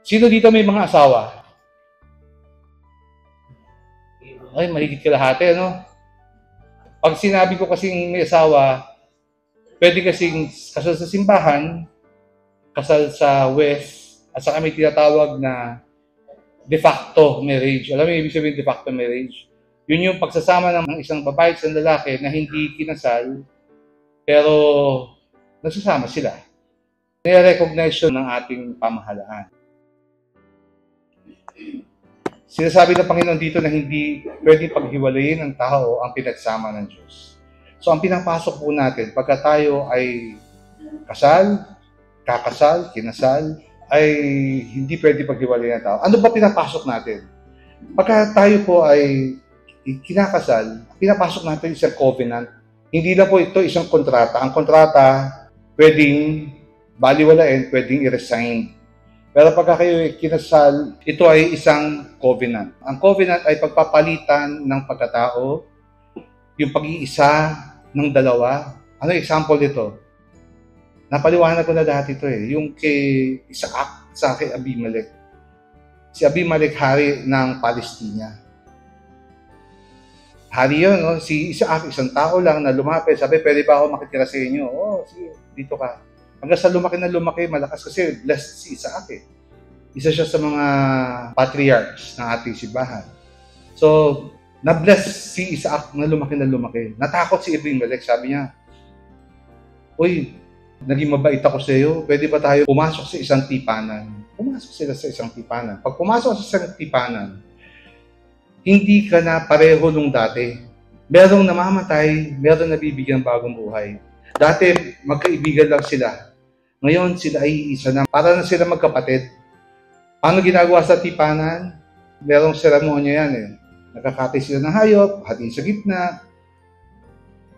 Sino dito may mga asawa? Ay, mahigit kalahati, no? Pag sinabi ko kasing may asawa, pwede kasing kasal sa simbahan, kasal sa West, at saka may tinatawag na de facto marriage. Alam mo yung ibig sabihin de facto marriage? Yun yung pagsasama ng isang babae at isang lalaki na hindi kinasal, pero nagsasama sila. Nire-recognition ng ating pamahalaan. Sinasabi ng Panginoon dito na hindi pwedeng paghiwalayin ng tao ang pinagsama ng Diyos. So ang pinapasok po natin, pagka tayo ay kasal, kakasal, kinasal, ay hindi pwedeng paghiwalayin ng tao. Ano ba pinapasok natin? Pagka tayo po ay kinakasal, pinapasok natin isang covenant. Hindi na po ito isang kontrata. Ang kontrata, pwedeng baliwalain, pwedeng i-resign. Pero pagka kayo kinasal, ito ay isang covenant. Ang covenant ay pagpapalitan ng pagkatao, yung pag-iisa ng dalawa. Ano example nito? Napaliwanag ko na dati ito eh. Yung kay Isaac sa kay Abimelech. Si Abimelech, hari ng Palestina. Hari yun, no? Si Isaac, isang tao lang na lumapit. Sabi, pwede ba ako makitira sa inyo? Oo, sige, dito ka. Hanggang sa lumaki na lumaki, malakas kasi blessed si Isaac eh. Isa siya sa mga patriarchs ng ating simbahan. So, na-bless si Isaac na lumaki na lumaki. Natakot si Abimelech, sabi niya, uy, naging mabait ako sa iyo, pwede ba tayo pumasok sa isang tipanan? Pumasok sila sa isang tipanan. Pag pumasok sa isang tipanan, hindi ka na pareho nung dati. Merong namamatay, merong nabibigyan bagong buhay. Dati, magkaibigan lang sila. Ngayon, sila ay isa na. Para na sila magkapatid. Paano ginagawa sa tipanan? Merong seremonya yan eh. Nakakatay sila ng hayop, hatiin sa gitna,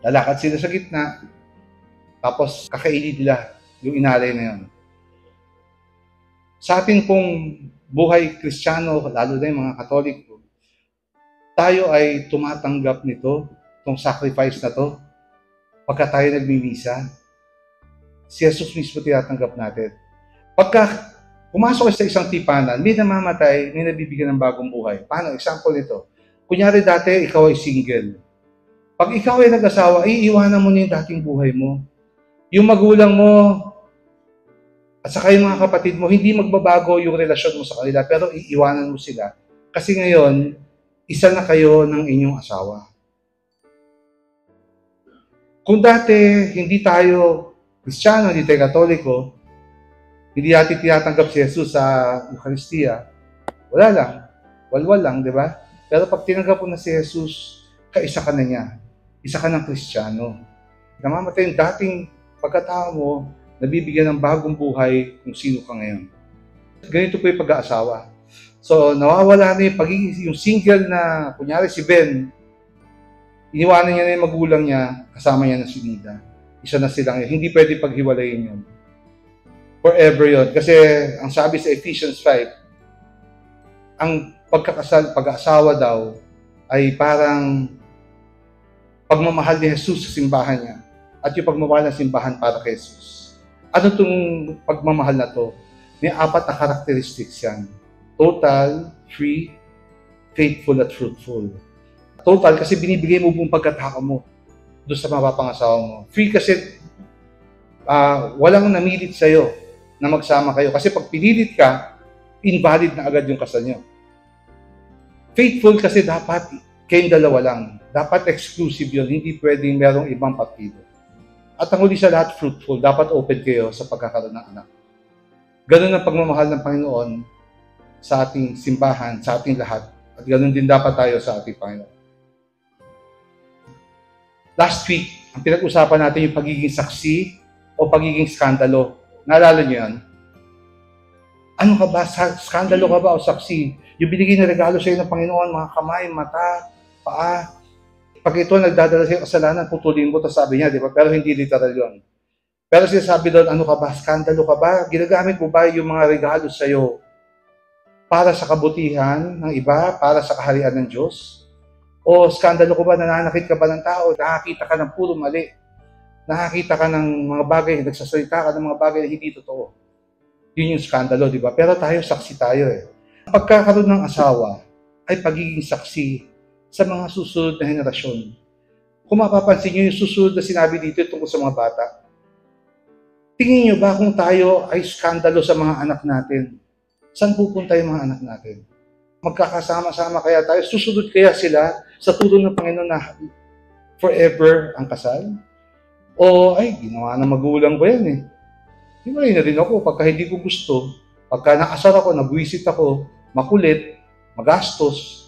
lalakad sila sa gitna, tapos kakainin nila yung inalay na yun. Sa ating pong buhay Kristiyano, lalo na yung mga Katoliko, tayo ay tumatanggap nito, itong sacrifice na to, pagka tayo nagmimisa. Si Jesus mismo tinatanggap natin. Pagka pumasok sa isang tipanan, may namamatay, may nabibigyan ng bagong buhay. Paano? Example nito. Kunyari dati, ikaw ay single. Pag ikaw ay nag-asawa, iiwanan mo na yung dating buhay mo. Yung magulang mo, at saka yung mga kapatid mo, hindi magbabago yung relasyon mo sa kanila, pero iiwanan mo sila. Kasi ngayon, isa na kayo ng inyong asawa. Kung dati, hindi tayo Kristiyano, hindi tayo Katoliko, hindi natin tinatanggap si Jesus sa Eucharistia, wala lang, walwal lang, di ba? Pero pag tinanggap mo na si Jesus, kaisa ka na niya. Isa ka ng Kristiyano. Namamatay yung dating pagkatao mo, nabibigyan ng bagong buhay kung sino ka ngayon. Ganito po yung pag-aasawa. So, nawawala na yung pagiging, yung single na, kunyari si Ben, iniwanan niya na yung magulang niya, kasama niya na si Nida. Isa na silang yun. Hindi pwede paghiwalayin yun. Forever yun. Kasi, ang sabi sa Ephesians 5, ang pagkakasal, pag-aasawa daw, ay parang pagmamahal ni Jesus sa simbahan niya at yung pagmamahal ng simbahan para kay Jesus. Ano itong pagmamahal na to? May 4 na characteristics yan. Total, free, faithful, at fruitful. Total kasi binibigay mo buong pagkatao mo doon sa mapapangasawa mo. Free kasi walang namilit sa'yo na magsama kayo. Kasi pag pinilit ka, invalid na agad yung kasal nyo. Faithful kasi dapat kayong dalawa lang. Dapat exclusive yun. Hindi pwedeng merong ibang partido. At ang huli sa lahat, fruitful. Dapat open kayo sa pagkakaroon ng anak. Ganun ang pagmamahal ng Panginoon sa ating simbahan, sa ating lahat. At ganun din dapat tayo sa ating Panginoon. Last week, ang pinag-usapan natin yung pagiging saksi o pagiging skandalo. Naalala niyo yan? Ano ka ba? Skandalo ka ba o saksi? Yung binigay na regalo sa iyo ng Panginoon, mga kamay, mata, paa. Pag ito nagdadala sa iyo kasalanan, putulin mo, tapos sabi niya, di ba? Pero hindi literal yun. Pero sinasabi doon, ano ka ba? Skandalo ka ba? Ginagamit mo ba yung mga regalo sa iyo para sa kabutihan ng iba, para sa kaharian ng Diyos? O skandalo ko ba, nananakit ka ba ng tao? Nakakita ka ng puro mali. Nakakita ka ng mga bagay, nagsasalita ka ng mga bagay na hindi totoo. Yun yung skandalo, di ba? Pero tayo, saksi tayo eh. Ang pagkakaroon ng asawa ay pagiging saksi sa mga susunod na henerasyon. Kung mapapansin nyo yung susunod na sinabi dito tungkol sa mga bata, tingin nyo ba kung tayo ay skandalo sa mga anak natin? Saan pupunta yung mga anak natin? Magkakasama-sama kaya tayo? Susunod kaya sila sa tulong ng Panginoon na forever ang kasal? O, ay, ginawa ng magulang ko yan eh. Hiwalay na rin ako pagka hindi ko gusto. Pagka nakasar ako, nabwisit ako, makulit, magastos,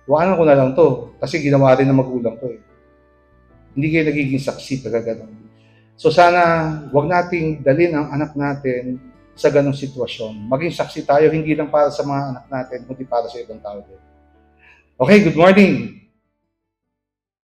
iwanan ko na lang to. Kasi ginawa rin ng magulang ko eh. Hindi kayo nagiging saksi pagka ganun. So sana, wag nating dalhin ang anak natin sa ganung sitwasyon. Maging saksi tayo, hindi lang para sa mga anak natin, kundi para sa ibang tao din. Okay, good morning.